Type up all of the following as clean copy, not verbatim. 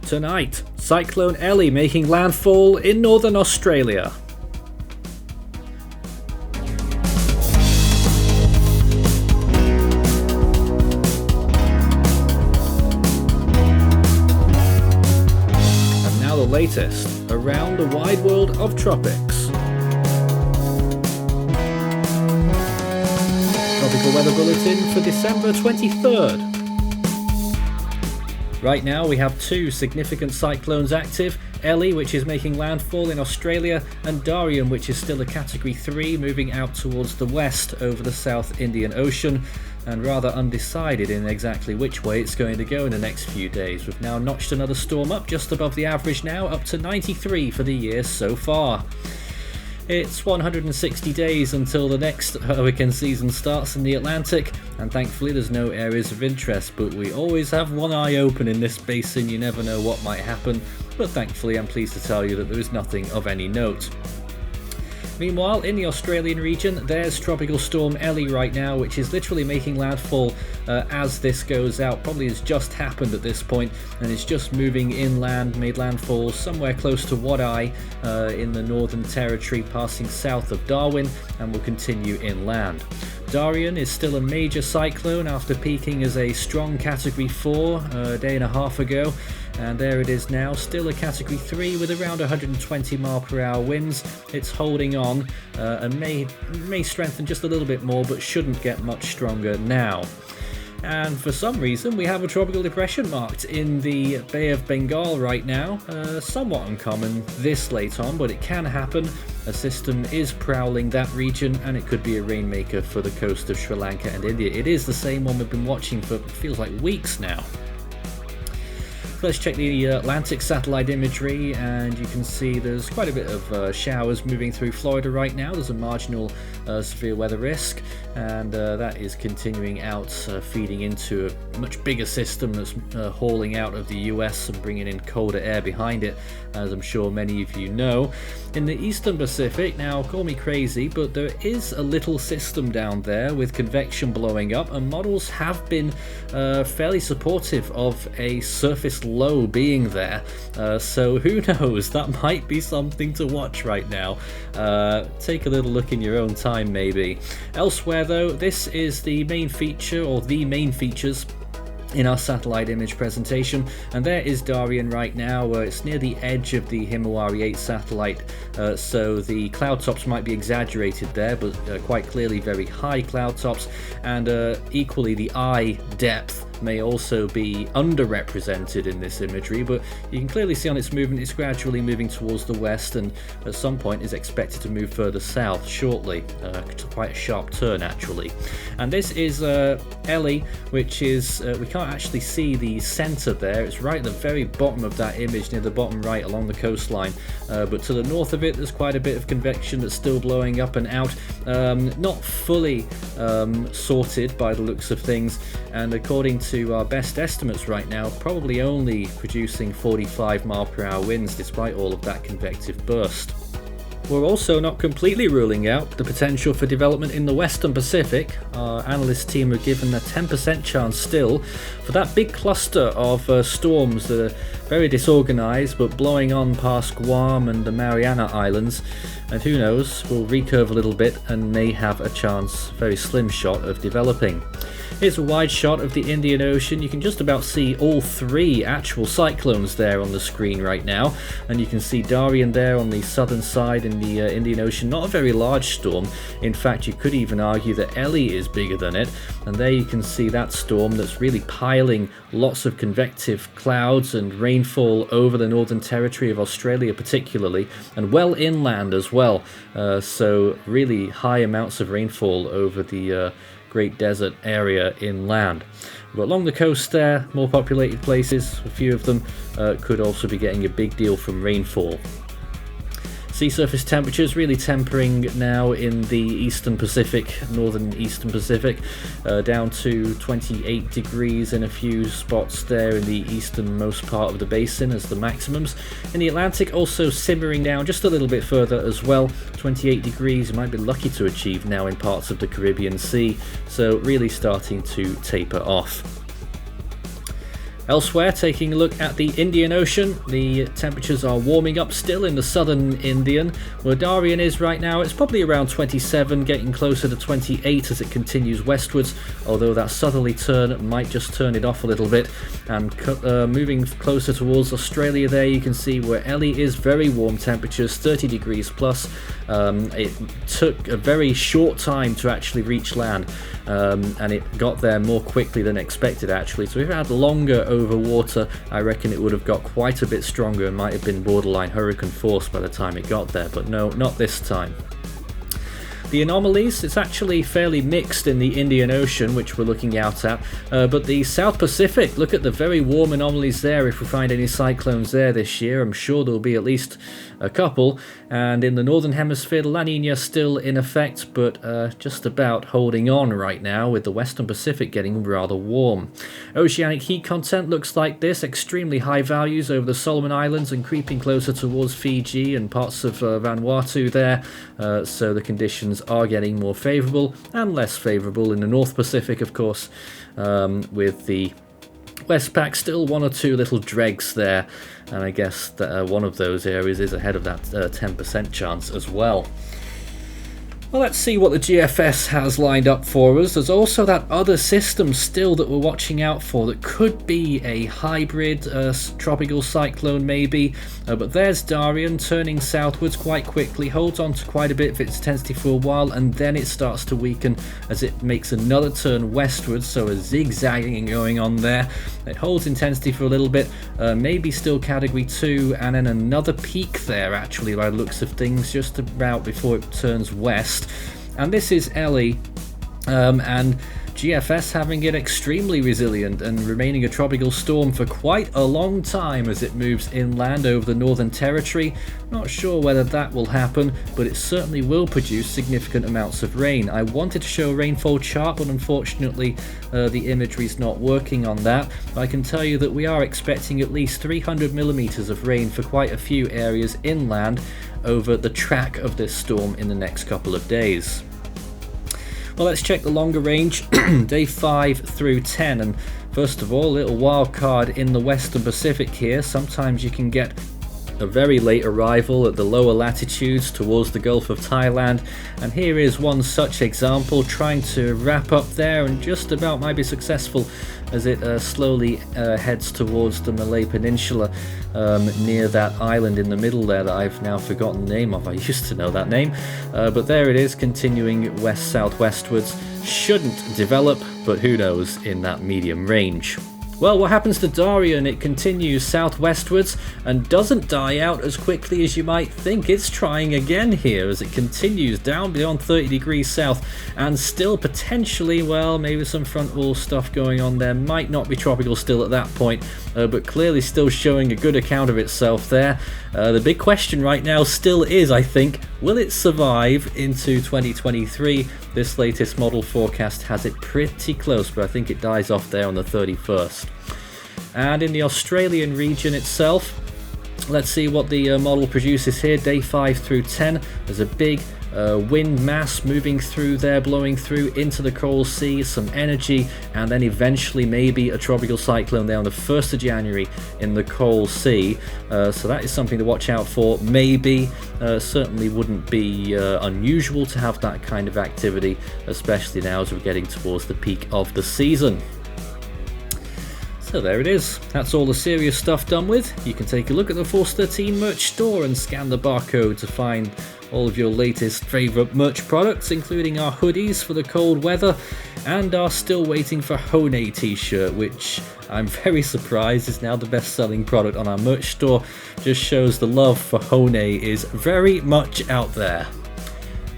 Tonight, Cyclone Ellie making landfall in northern Australia. And now the latest around the wide world of tropics. Tropical Weather Bulletin for December 23rd. Right now we have two significant cyclones active, Ellie, which is making landfall in Australia, and Darian, which is still a Category 3, moving out towards the west over the South Indian Ocean, and rather undecided in exactly which way it's going to go in the next few days. We've now notched another storm up just above the average now, up to 93 for the year so far. It's 160 days until the next hurricane season starts in the Atlantic, and thankfully there's no areas of interest, but we always have one eye open in this basin. You never know what might happen, but thankfully I'm pleased to tell you that there is nothing of any note. Meanwhile, in the Australian region, there's Tropical Storm Ellie right now, which is literally making landfall as this goes out. Probably has just happened at this point, and it's just moving inland, made landfall somewhere close to Wadeye in the Northern Territory, passing south of Darwin, and will continue inland. Darian is still a major cyclone after peaking as a strong Category 4 a day and a half ago, and there it is now, still a Category 3 with around 120 mph winds. It's holding on and may strengthen just a little bit more, but shouldn't get much stronger now. And for some reason we have a tropical depression marked in the Bay of Bengal right now. Somewhat uncommon this late on, but it can happen. A system is prowling that region, and it could be a rainmaker for the coast of Sri Lanka and India. It is the same one we've been watching for feels like weeks now. Let's check the Atlantic satellite imagery, and you can see there's quite a bit of showers moving through Florida right now. There's a marginal severe weather risk, and that is continuing out, feeding into a much bigger system that's hauling out of the US and bringing in colder air behind it, as I'm sure many of you know. In the Eastern Pacific, now call me crazy, but there is a little system down there with convection blowing up, and models have been fairly supportive of a surface low being there, so who knows, that might be something to watch right now. Take a little look in your own time maybe. Elsewhere though, this is the main feature, or the main features in our satellite image presentation, and there is Darian right now. It's near the edge of the Himawari 8 satellite, so the cloud tops might be exaggerated there, but quite clearly very high cloud tops, and equally the eye depth may also be underrepresented in this imagery, but you can clearly see on its movement it's gradually moving towards the west, and at some point is expected to move further south shortly. Quite a sharp turn actually. And this is Ellie, which is we can't actually see the center there. It's right at the very bottom of that image, near the bottom right along the coastline, but to the north of it there's quite a bit of convection that's still blowing up and out, not fully sorted by the looks of things, and according to our best estimates right now, probably only producing 45 mph winds despite all of that convective burst. We're also not completely ruling out the potential for development in the Western Pacific. Our analyst team are given a 10% chance still for that big cluster of storms that are very disorganized but blowing on past Guam and the Mariana Islands, and who knows, will recurve a little bit and may have a chance, very slim shot, of developing. Here's a wide shot of the Indian Ocean. You can just about see all three actual cyclones there on the screen right now, and you can see Darian there on the southern side in the Indian Ocean. Not a very large storm. In fact, you could even argue that Ellie is bigger than it, and there you can see that storm that's really piling lots of convective clouds and rainfall over the Northern Territory of Australia particularly, and well inland as well, so really high amounts of rainfall over the Great Desert area inland. But along the coast there, more populated places, a few of them could also be getting a big deal from rainfall. Sea surface temperatures really tempering now in the Eastern Pacific, Northern Eastern Pacific, down to 28 degrees in a few spots there in the easternmost part of the basin as the maximums. In the Atlantic also simmering down just a little bit further as well, 28 degrees you might be lucky to achieve now in parts of the Caribbean Sea, so really starting to taper off. Elsewhere, taking a look at the Indian Ocean, the temperatures are warming up still in the southern Indian. Where Darian is right now, it's probably around 27, getting closer to 28 as it continues westwards, although that southerly turn might just turn it off a little bit. And moving closer towards Australia there, you can see where Ellie is very warm temperatures, 30 degrees plus. It took a very short time to actually reach land, and it got there more quickly than expected actually. So if it had longer over water, I reckon it would have got quite a bit stronger and might have been borderline hurricane force by the time it got there, but no, not this time. The anomalies, it's actually fairly mixed in the Indian Ocean, which we're looking out at, but the South Pacific, look at the very warm anomalies there. If we find any cyclones there this year, I'm sure there'll be at least a couple. And in the Northern Hemisphere, La Nina still in effect, but just about holding on right now, with the Western Pacific getting rather warm. Oceanic heat content looks like this, extremely high values over the Solomon Islands and creeping closer towards Fiji and parts of Vanuatu there, so the conditions are getting more favourable and less favourable in the North Pacific, of course, with the Westpac still one or two little dregs there, and I guess that one of those areas is ahead of that 10% chance as well. Well, let's see what the GFS has lined up for us. There's also that other system still that we're watching out for that could be a hybrid tropical cyclone maybe, but there's Darian turning southwards quite quickly, holds on to quite a bit of its intensity for a while, and then it starts to weaken as it makes another turn westwards, so a zigzagging going on there. It holds intensity for a little bit, maybe still category 2, and then another peak there actually by the looks of things just about before it turns west. And this is Ellie, and GFS having it extremely resilient and remaining a tropical storm for quite a long time as it moves inland over the Northern Territory. Not sure whether that will happen, but it certainly will produce significant amounts of rain. I wanted to show a rainfall chart, but unfortunately the imagery is not working on that. But I can tell you that we are expecting at least 300 millimeters of rain for quite a few areas inland over the track of this storm in the next couple of days. Well, let's check the longer range, day 5 through 10, and first of all, a little wild card in the Western Pacific here. Sometimes you can get a very late arrival at the lower latitudes towards the Gulf of Thailand, and here is one such example, trying to wrap up there and just about might be successful as it slowly heads towards the Malay Peninsula, near that island in the middle there that I've now forgotten the name of. I used to know that name, but there it is, continuing west-southwestwards. Shouldn't develop, but who knows in that medium range. Well, what happens to Darian? It continues southwestwards and doesn't die out as quickly as you might think. It's trying again here as it continues down beyond 30 degrees south and still potentially, well, maybe some front wall stuff going on there. Might not be tropical still at that point, but clearly still showing a good account of itself there. The big question right now still is, I think, will it survive into 2023? This latest model forecast has it pretty close, but I think it dies off there on the 31st. And in the Australian region itself, let's see what the model produces here. Day 5 through 10, there's a big wind mass moving through there, blowing through into the Coral Sea, some energy, and then eventually maybe a tropical cyclone there on the 1st of January in the Coral Sea. So that is something to watch out for. Maybe, certainly wouldn't be unusual to have that kind of activity, especially now as we're getting towards the peak of the season. So there it is. That's all the serious stuff done with. You can take a look at the Force 13 merch store and scan the barcode to find all of your latest favourite merch products, including our hoodies for the cold weather and our Still Waiting for Hone t-shirt, which I'm very surprised is now the best selling product on our merch store. Just shows the love for Hone is very much out there.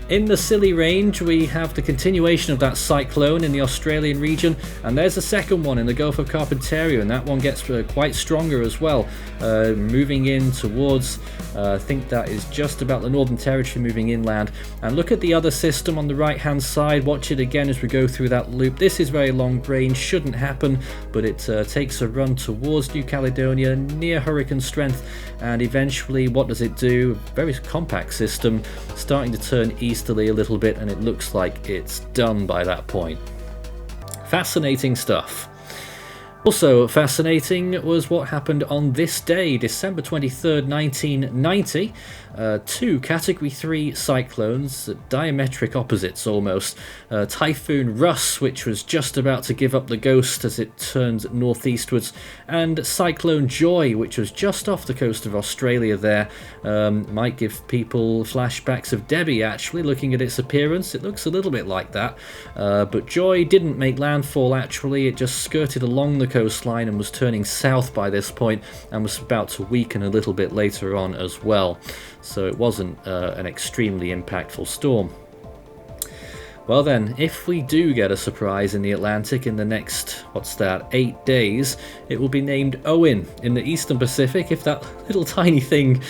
In the Scilly range, we have the continuation of that cyclone in the Australian region, and there's a second one in the Gulf of Carpentaria, and that one gets quite stronger as well, moving in towards, I think that is just about the Northern Territory, moving inland. And look at the other system on the right hand side, watch it again as we go through that loop. This is very long range, shouldn't happen, but it takes a run towards New Caledonia, near hurricane strength, and eventually what does it do? Very compact system, starting to turn easterly a little bit, and it looks like it's done by that point. Fascinating stuff. Also fascinating was what happened on this day, December 23rd, 1990. Two Category 3 cyclones, diametric opposites almost. Typhoon Russ, which was just about to give up the ghost as it turned northeastwards, and Cyclone Joy, which was just off the coast of Australia there. Might give people flashbacks of Debbie, actually, looking at its appearance. It looks a little bit like that. But Joy didn't make landfall, actually. It just skirted along the coastline and was turning south by this point and was about to weaken a little bit later on as well. So it wasn't an extremely impactful storm. Well then, if we do get a surprise in the Atlantic in the next, 8 days, it will be named Owen. In the Eastern Pacific, if that little tiny thing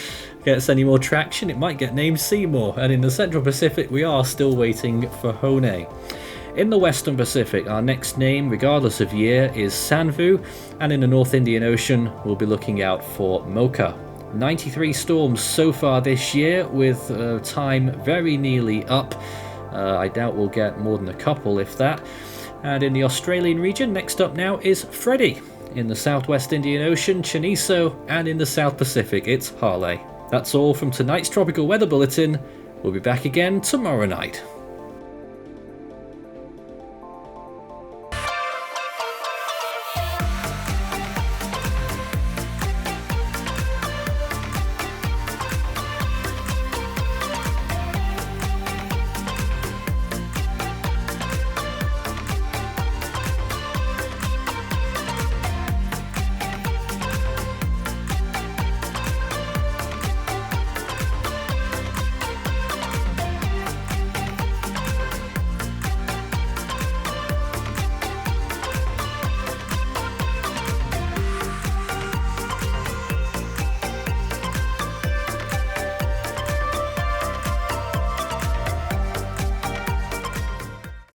gets any more traction, it might get named Seymour. And in the Central Pacific, we are still waiting for Hone. In the Western Pacific, our next name, regardless of year, is Sanvu, and in the North Indian Ocean, we'll be looking out for Mocha. 93 storms so far this year, with time very nearly up. I doubt we'll get more than a couple, if that. And in the Australian region, next up now is Freddie. In the Southwest Indian Ocean, Chiniso, and in the South Pacific, it's Harley. That's all from tonight's Tropical Weather Bulletin. We'll be back again tomorrow night.